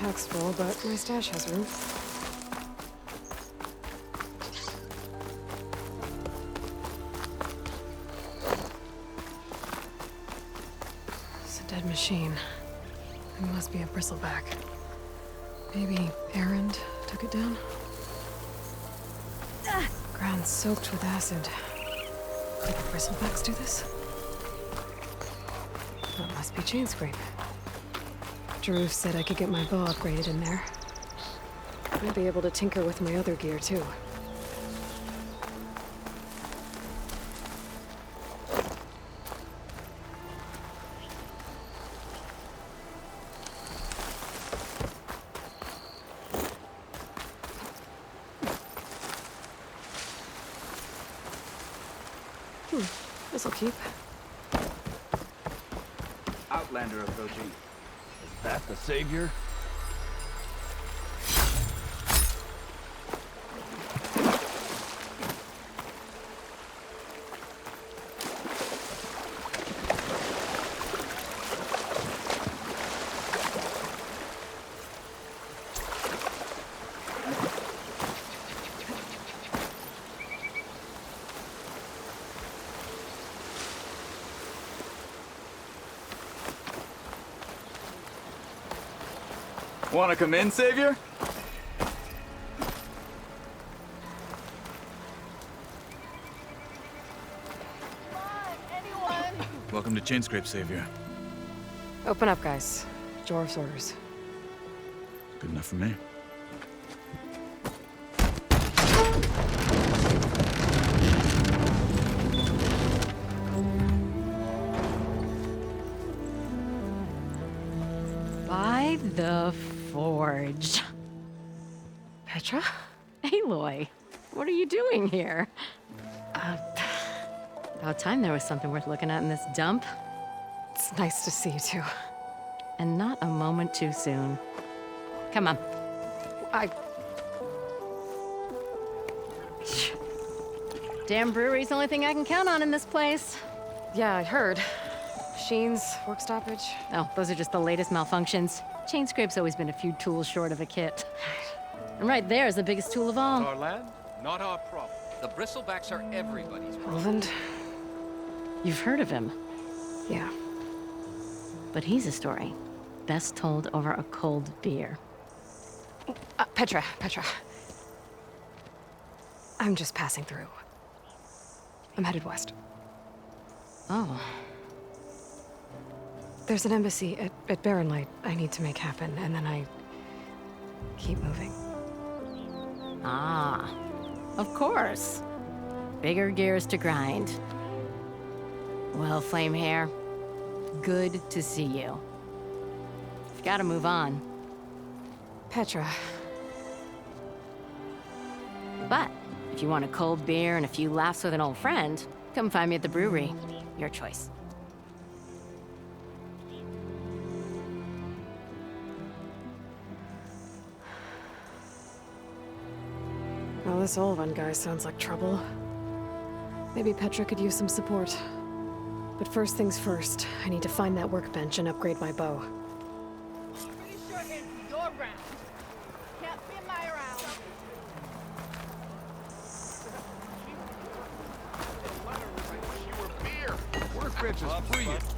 Pack's full, but my stash has room. It's a dead machine. It must be a bristleback. Maybe Errand took it down? Ground soaked with acid. Could the bristlebacks do this? That must be chain scrape. Jaruf said I could get my bow upgraded in there. I'd be able to tinker with my other gear, too. This'll keep. Outlander approaching. Is that the savior? Want to come in, Savior? Come on, anyone! Welcome to Chainscrape, Savior. Open up, guys. Jaruf's orders. Good enough for me. By the forge. Petra? Aloy, what are you doing here? About time there was something worth looking at in this dump. It's nice to see you, too. And not a moment too soon. Come on. Damn brewery's the only thing I can count on in this place. Yeah, I heard. Machines, work stoppage. Oh, those are just the latest malfunctions. Chainscrape's always been a few tools short of a kit. And right there is the biggest tool of all. Our land, not our problem. The bristlebacks are everybody's problem. Roland? You've heard of him, Yeah. but he's a story best told over a cold beer. Petra. I'm just passing through. I'm headed west. Oh, There's an embassy at Barren Light I need to make happen, and then I keep moving. ah, of course. Bigger gears to grind. Well, Flamehair, good to see you. You've got to move on. Petra. But if you want a cold beer and a few laughs with an old friend, come find me at the brewery. Your choice. Well, this Olvan guy sounds like trouble. Maybe Petra could use some support. But first things first, I need to find that workbench and upgrade my bow. Pretty sure it's your round. Can't be my round. Work bitches, please.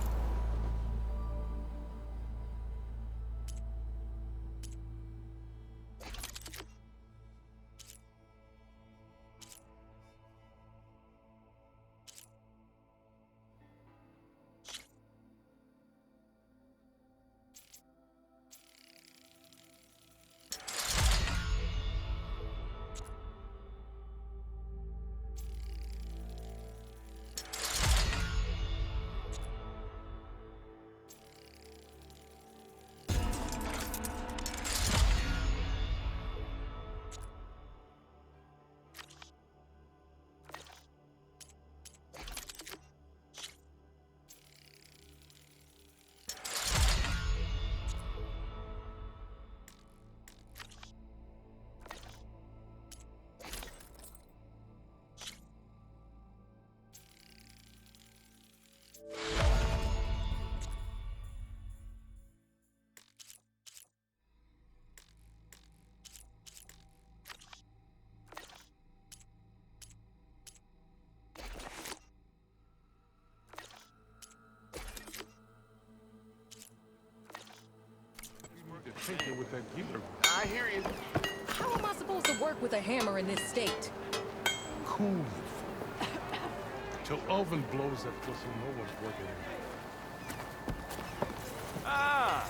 tinker with that gear. I hear you. How am I supposed to work with a hammer in this state? Cool. Till Elvin blows that pussy, no one's working. Ah!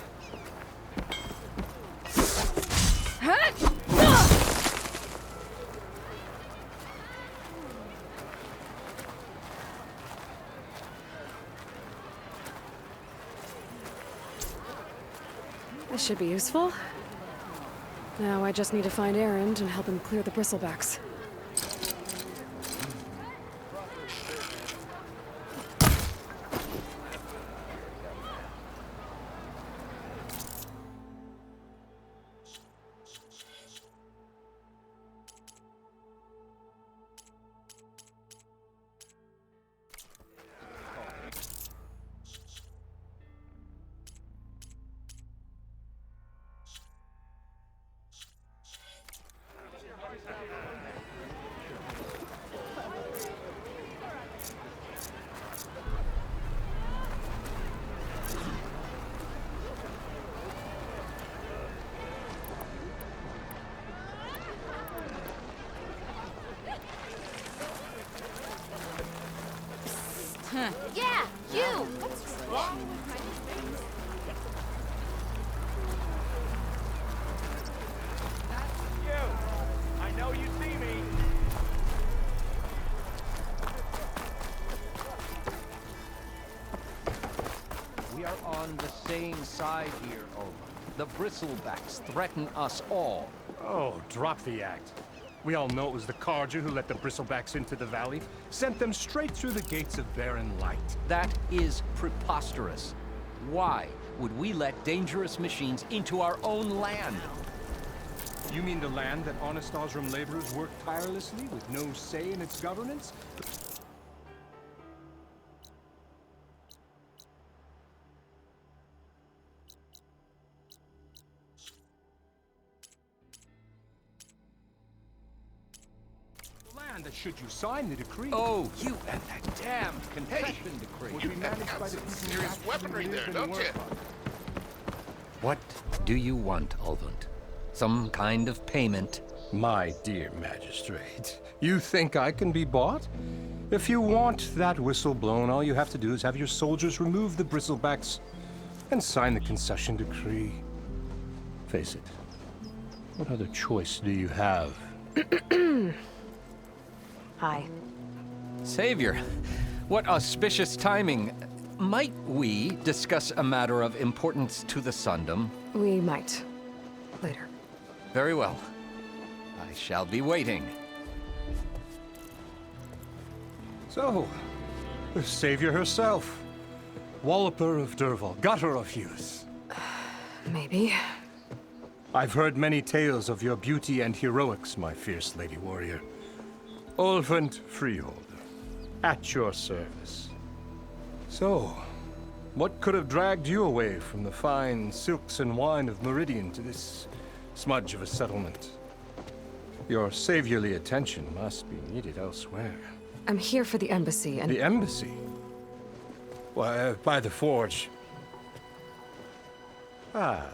This should be useful. Now I just need to find Erend and help him clear the bristlebacks. Yeah, you! You! I know you see me! We are on the same side here, Olaf. The bristlebacks threaten us all. Oh, drop the act. We all know it was the Carja who let the bristlebacks into the valley, sent them straight through the gates of barren light. That is preposterous. Why would we let dangerous machines into our own land? You mean the land that honest Osram laborers work tirelessly with no say in its governance? That should you sign the decree. Oh, you and that damn confession decree. Would be managed by the people who Serious actually weaponry live there, and don't work you? on it. What do you want, Ulvund? Some kind of payment? My dear magistrate, you think I can be bought? If you want that whistle blown, all you have to do is have your soldiers remove the bristlebacks and sign the concession decree. Face it, what other choice do you have? Hi. Savior, what auspicious timing. Might we discuss a matter of importance to the Sundom? We might. Later. Very well. I shall be waiting. So, the savior herself. Walloper of Derval, gutter of youth. Maybe. I've heard many tales of your beauty and heroics, my fierce lady warrior. Ulvund Freeholder, at your service. So, what could have dragged you away from the fine silks and wine of Meridian to this smudge of a settlement? Your saviorly attention must be needed elsewhere. I'm here for the embassy and... The embassy? Why, by the forge. Ah.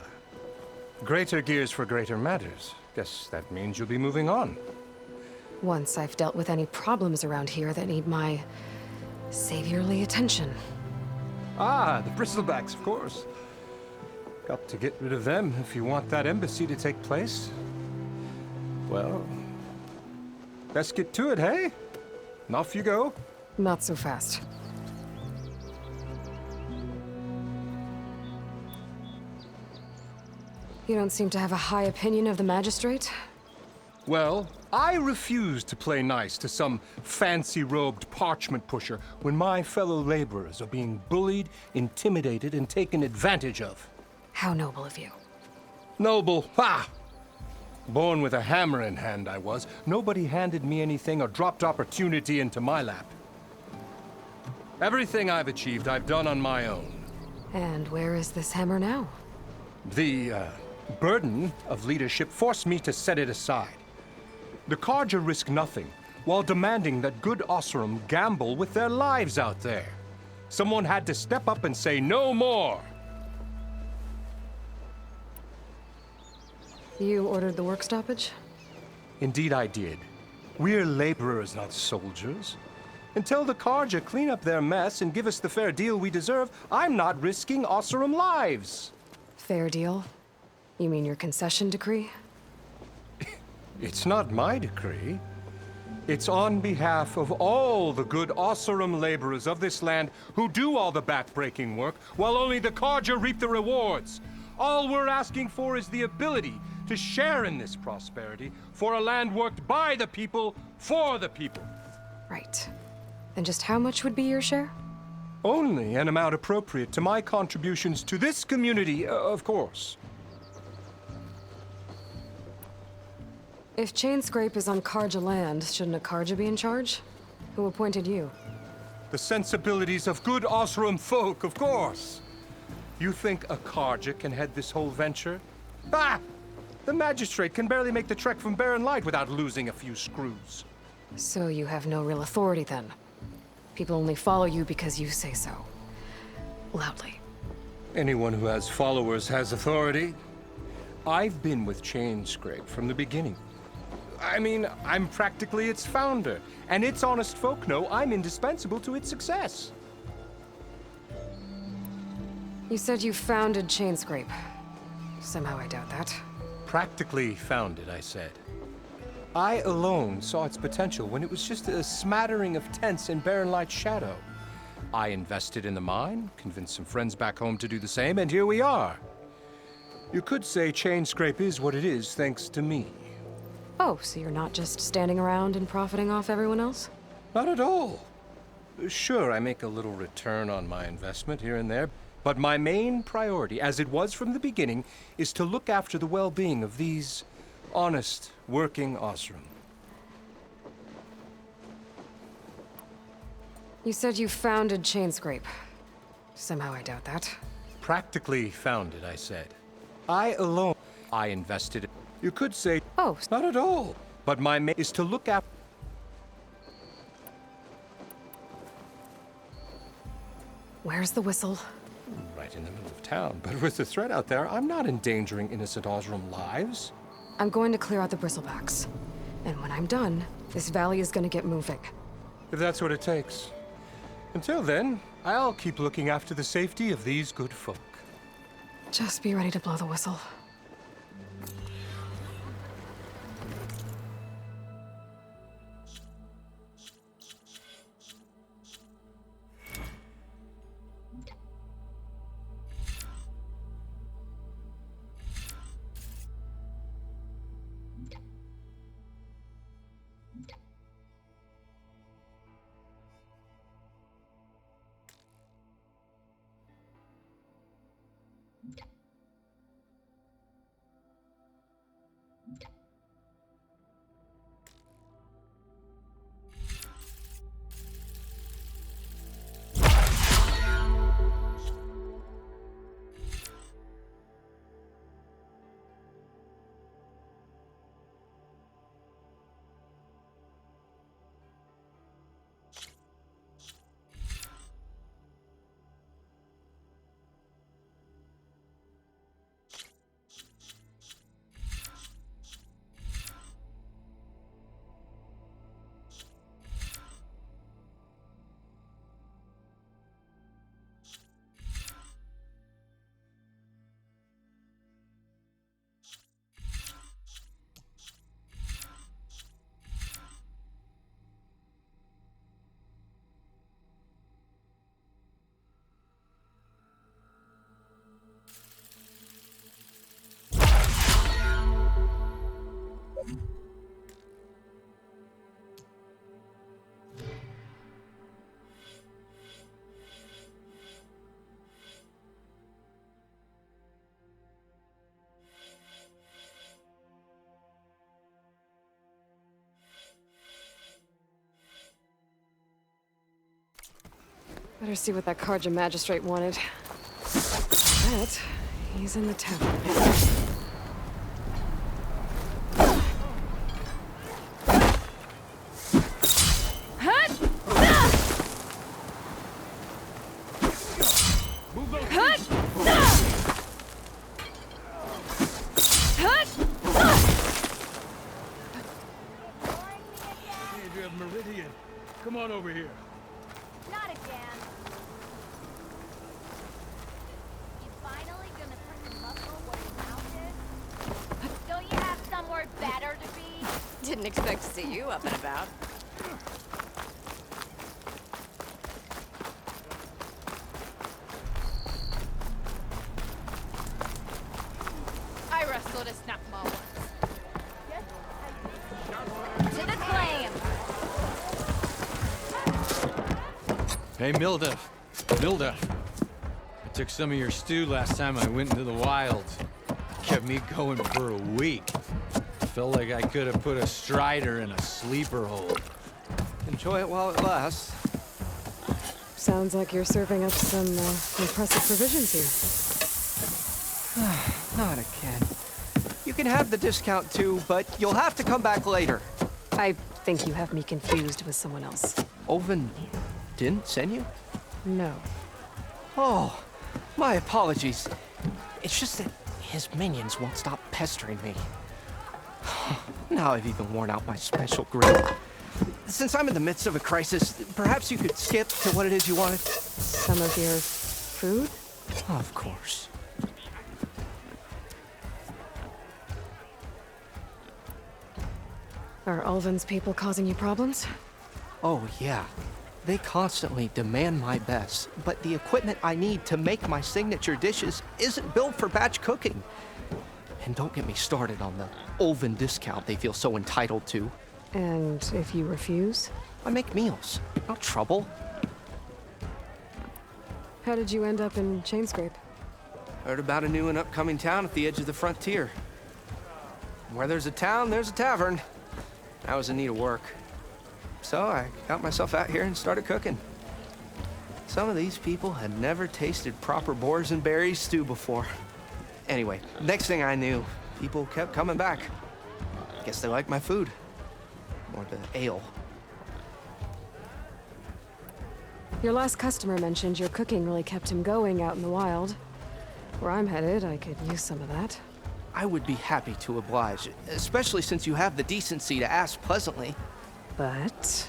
Greater gears for greater matters. Guess that means you'll be moving on. Once I've dealt with any problems around here that need my saviorly attention. Ah, the bristlebacks, of course. Got to get rid of them if you want that embassy to take place. Well, let's get to it, hey? And off you go. Not so fast. You don't seem to have a high opinion of the magistrate? Well, I refuse to play nice to some fancy-robed parchment pusher when my fellow laborers are being bullied, intimidated, and taken advantage of. How noble of you. Noble, ha! Born with a hammer in hand, I was. Nobody handed me anything or dropped opportunity into my lap. Everything I've achieved, I've done on my own. And where is this hammer now? The, burden of leadership forced me to set it aside. The Carja risk nothing, while demanding that good Osram gamble with their lives out there. Someone had to step up and say no more. You ordered the work stoppage? Indeed I did. We're laborers, not soldiers. Until the Karja clean up their mess and give us the fair deal we deserve, I'm not risking Osseram lives. Fair deal? You mean your concession decree? It's not my decree. It's on behalf of all the good Osseram laborers of this land who do all the back-breaking work, while only the Karja reap the rewards. All we're asking for is the ability to share in this prosperity for a land worked by the people, for the people. Right. And just how much would be your share? Only an amount appropriate to my contributions to this community, of course. If Chainscrape is on Karja land, shouldn't a Karja be in charge? Who appointed you? The sensibilities of good Osseram folk, of course. You think a Karja can head this whole venture? Bah! The magistrate can barely make the trek from Barren Light without losing a few screws. So you have no real authority then? People only follow you because you say so. Loudly. Anyone who has followers has authority. I've been with Chainscrape from the beginning. I mean, I'm practically its founder, and its honest folk know I'm indispensable to its success. You said you founded Chainscrape. Somehow I doubt that. Practically founded, I said. I alone saw its potential when it was just a smattering of tents in Barren Light's shadow. I invested in the mine, convinced some friends back home to do the same, and here we are. You could say Chainscrape is what it is thanks to me. Oh, so you're not just standing around and profiting off everyone else? Not at all. Sure, I make a little return on my investment here and there, but my main priority, as it was from the beginning, is to look after the well-being of these honest, working Osseram. You said you founded Chainscrape. Somehow I doubt that. Practically founded, I said. I alone, I invested. You could say, Oh, not at all. But my main is to look after. where's the whistle? Right in the middle of town. But with the threat out there, I'm not endangering innocent Osseram lives. I'm going to clear out the bristlebacks. And when I'm done, this valley is gonna get moving. If that's what it takes. Until then, I'll keep looking after the safety of these good folk. Just be ready to blow the whistle. Better see what that Karja magistrate wanted. Bet he's in the tavern. Come on over here. Not again. You finally gonna freaking muscle what your mouth is? Don't you have somewhere better to be? Didn't expect to see you up and about. I wrestled a snap maul once. To the claim! Hey, Milda. Milda. I took some of your stew last time I went into the wilds. Kept me going for a week. Felt like I could have put a strider in a sleeper hole. Enjoy it while it lasts. Sounds like you're serving up some impressive provisions here. Not again. You can have the discount too, but you'll have to come back later. I think you have me confused with someone else. Oven didn't send you? No. Oh, my apologies. It's just that his minions won't stop pestering me. Now I've even worn out my special grill. Since I'm in the midst of a crisis, perhaps you could skip to what it is you wanted? Some of your food? Of course. Are Ulvin's people causing you problems? Oh, yeah. They constantly demand my best, but the equipment I need to make my signature dishes isn't built for batch cooking. And don't get me started on the Ulvin discount they feel so entitled to. And if you refuse? I make meals, not trouble. How did you end up in Chainscrape? Heard about a new and upcoming town at the edge of the frontier. Where there's a town, there's a tavern. I was in need of work. So I got myself out here and started cooking. Some of these people had never tasted proper boars and berries stew before. Anyway, next thing I knew, people kept coming back. Guess they liked my food. Or the ale. Your last customer mentioned your cooking really kept him going out in the wild. Where I'm headed, I could use some of that. I would be happy to oblige, especially since you have the decency to ask pleasantly. But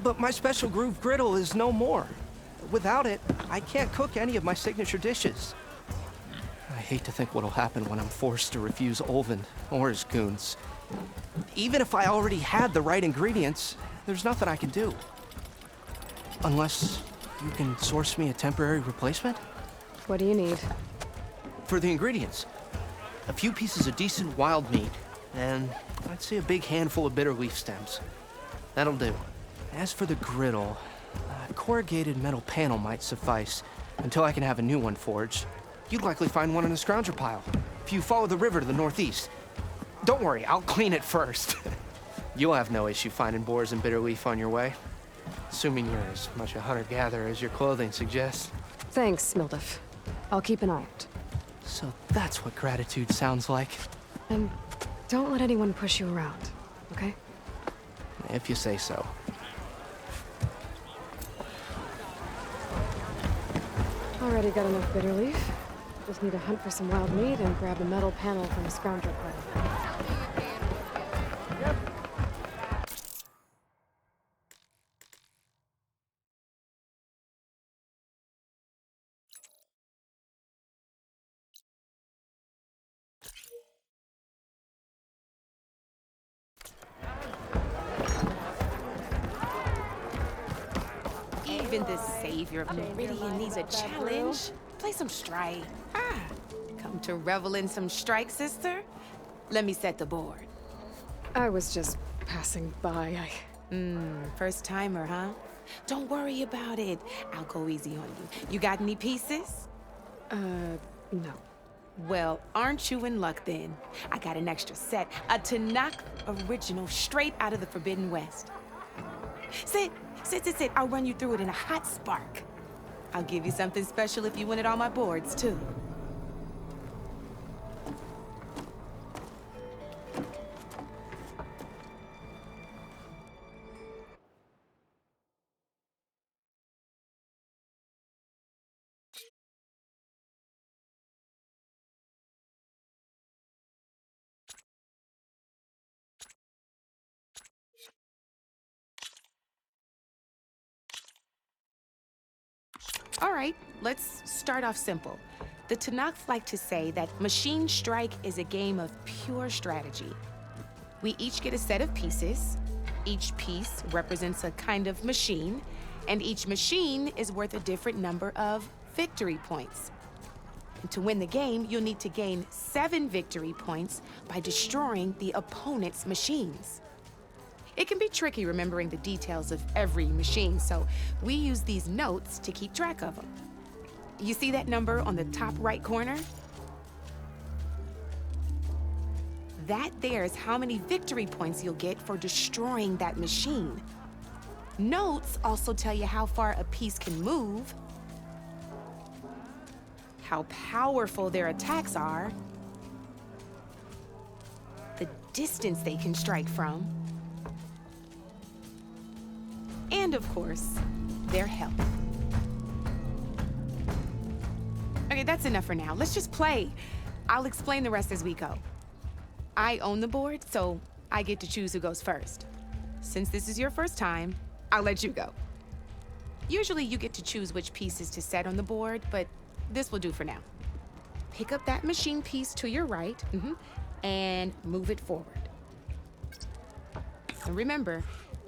But my special groove griddle is no more. Without it, I can't cook any of my signature dishes. I hate to think what'll happen when I'm forced to refuse Ulvin or his goons. Even if I already had the right ingredients, there's nothing I can do. Unless you can source me a temporary replacement? what do you need? For the ingredients, a few pieces of decent wild meat, and I'd say a big handful of bitter leaf stems. That'll do. As for the griddle, a corrugated metal panel might suffice until I can have a new one forged. You'd likely find one in a scrounger pile if you follow the river to the northeast. Don't worry, I'll clean it first. You'll have no issue finding boars and bitter leaf on your way. Assuming you're as much a hunter-gatherer as your clothing suggests. Thanks, Mildif. I'll keep an eye out. So that's what gratitude sounds like. And don't let anyone push you around, okay? If you say so. Already got enough bitter leaf. Just need to hunt for some wild meat and grab a metal panel from a scrounger pile. Even the savior of Meridian needs a challenge. Play some strike. Come to revel in some strike, sister? Let me set the board. I was just passing by. First timer, huh? Don't worry about it. I'll go easy on you. You got any pieces? No. Well, aren't you in luck then? I got an extra set, a Tanakh original straight out of the Forbidden West. Sit. I'll run you through it in a hot spark. I'll give you something special if you win it on my boards, too. All right, let's start off simple. The Tanakh like to say that Machine Strike is a game of pure strategy. We each get a set of pieces. Each piece represents a kind of machine, and each machine is worth a different number of victory points. And to win the game, you'll need to gain 7 victory points by destroying the opponent's machines. It can be tricky remembering the details of every machine, so we use these notes to keep track of them. You see that number on the top right corner? That there is how many victory points you'll get for destroying that machine. Notes also tell you how far a piece can move, how powerful their attacks are, the distance they can strike from, and of course, their health. Okay, that's enough for now. Let's just play. I'll explain the rest as we go. I own the board, so I get to choose who goes first. Since this is your first time, I'll let you go. Usually you get to choose which pieces to set on the board, but this will do for now. Pick up that machine piece to your right, and move it forward. And remember,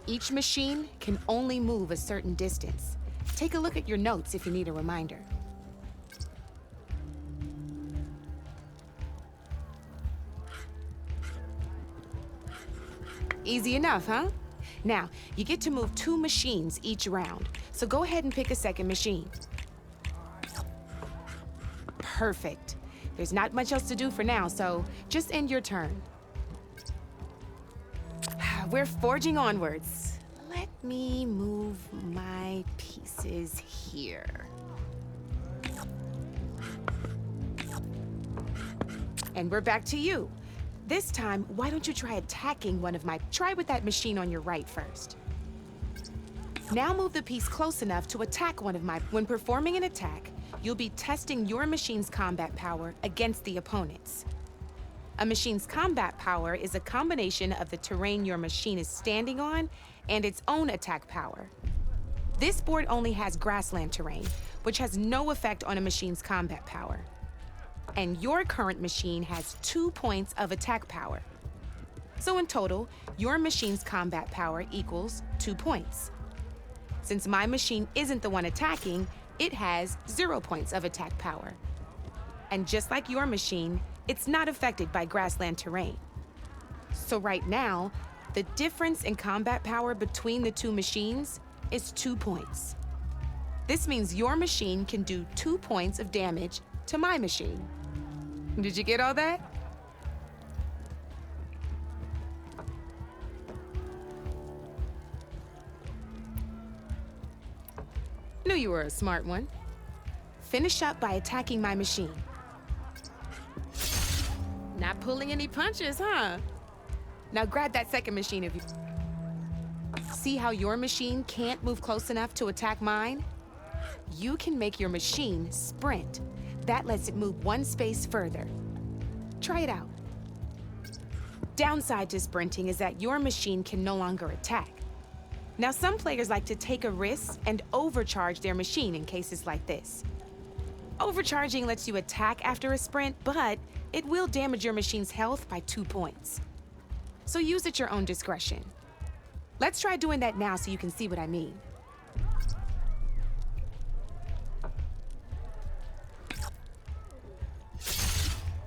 each machine can only move a certain distance. Take a look at your notes if you need a reminder. Easy enough, huh? Now, you get to move 2 machines each round, so go ahead and pick a second machine. Perfect. There's not much else to do for now, so just end your turn. We're forging onwards. Let me move my pieces here. And we're back to you. This time, why don't you try attacking one of my... Try with that machine on your right first. Now move the piece close enough to attack one of my... When performing an attack, you'll be testing your machine's combat power against the opponent's. A machine's combat power is a combination of the terrain your machine is standing on and its own attack power. This board only has grassland terrain, which has no effect on a machine's combat power. And your current machine has 2 points of attack power. So in total, your machine's combat power equals 2 points. Since my machine isn't the one attacking, it has 0 points of attack power. And just like your machine, it's not affected by grassland terrain. So right now, the difference in combat power between the 2 machines is 2 points. This means your machine can do 2 points of damage to my machine. Did you get all that? Knew you were a smart one. Finish up by attacking my machine. Not pulling any punches, huh? Now grab that second machine if you... See how your machine can't move close enough to attack mine? You can make your machine sprint. That lets it move 1 space further. Try it out. Downside to sprinting is that your machine can no longer attack. Now, some players like to take a risk and overcharge their machine in cases like this. Overcharging lets you attack after a sprint, but it will damage your machine's health by 2 points. So use at your own discretion. Let's try doing that now so you can see what I mean.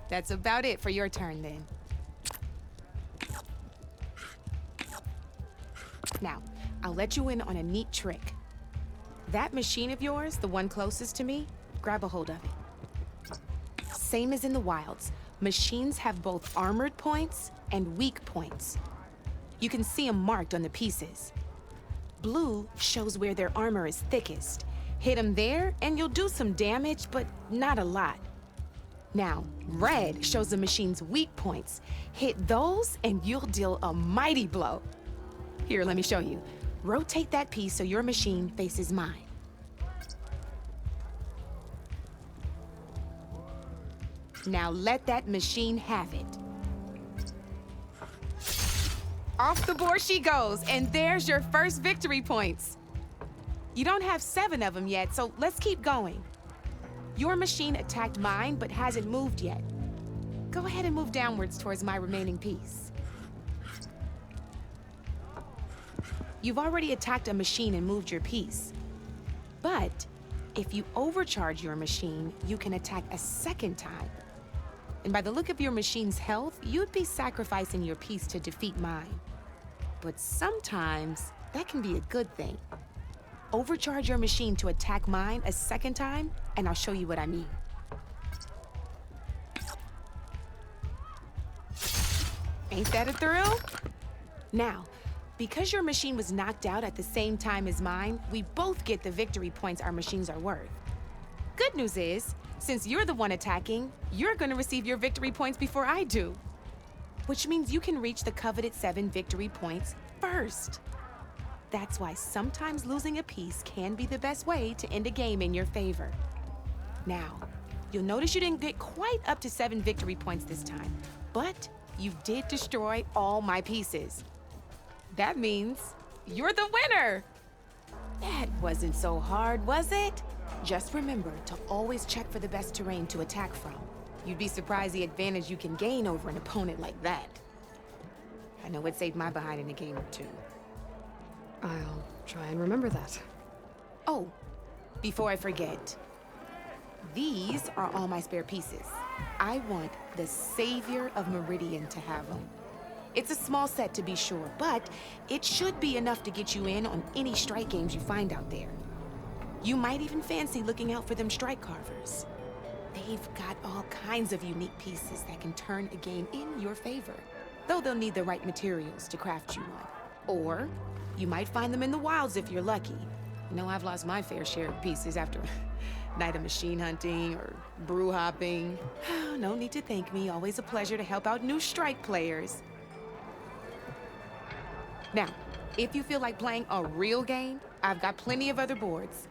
That's about it for your turn, then. Now, I'll let you in on a neat trick. That machine of yours, the one closest to me, grab a hold of it. Same as in the wilds, machines have both armored points and weak points. You can see them marked on the pieces. Blue shows where their armor is thickest. Hit them there, and you'll do some damage, but not a lot. Now, red shows the machine's weak points. Hit those, and you'll deal a mighty blow. Here, let me show you. Rotate that piece so your machine faces mine. Now let that machine have it. Off the board she goes, and there's your first victory points. You don't have 7 of them yet, so let's keep going. Your machine attacked mine, but hasn't moved yet. Go ahead and move downwards towards my remaining piece. You've already attacked a machine and moved your piece. But if you overcharge your machine, you can attack a second time. And by the look of your machine's health, you'd be sacrificing your piece to defeat mine. But sometimes, that can be a good thing. Overcharge your machine to attack mine a second time, and I'll show you what I mean. Ain't that a thrill? Now, because your machine was knocked out at the same time as mine, we both get the victory points our machines are worth. Good news is, since you're the one attacking, you're gonna receive your victory points before I do. Which means you can reach the coveted 7 victory points first. That's why sometimes losing a piece can be the best way to end a game in your favor. Now, you'll notice you didn't get quite up to 7 victory points this time, but you did destroy all my pieces. That means you're the winner! That wasn't so hard, was it? Just remember to always check for the best terrain to attack from. You'd be surprised the advantage you can gain over an opponent like that. I know it saved my behind in a game or two. I'll try and remember that. Oh, before I forget, these are all my spare pieces. I want the Savior of Meridian to have them. It's a small set to be sure, but it should be enough to get you in on any strike games you find out there. You might even fancy looking out for them strike carvers. They've got all kinds of unique pieces that can turn a game in your favor, though they'll need the right materials to craft you one. Or you might find them in the wilds if you're lucky. You know, I've lost my fair share of pieces after a night of machine hunting or brew hopping. No need to thank me. Always a pleasure to help out new strike players. Now, if you feel like playing a real game, I've got plenty of other boards.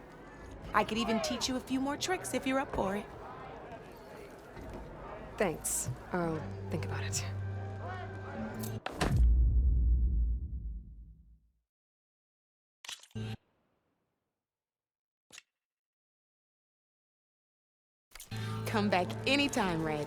I could even teach you a few more tricks if you're up for it. Thanks. I'll think about it. Come back anytime, Red.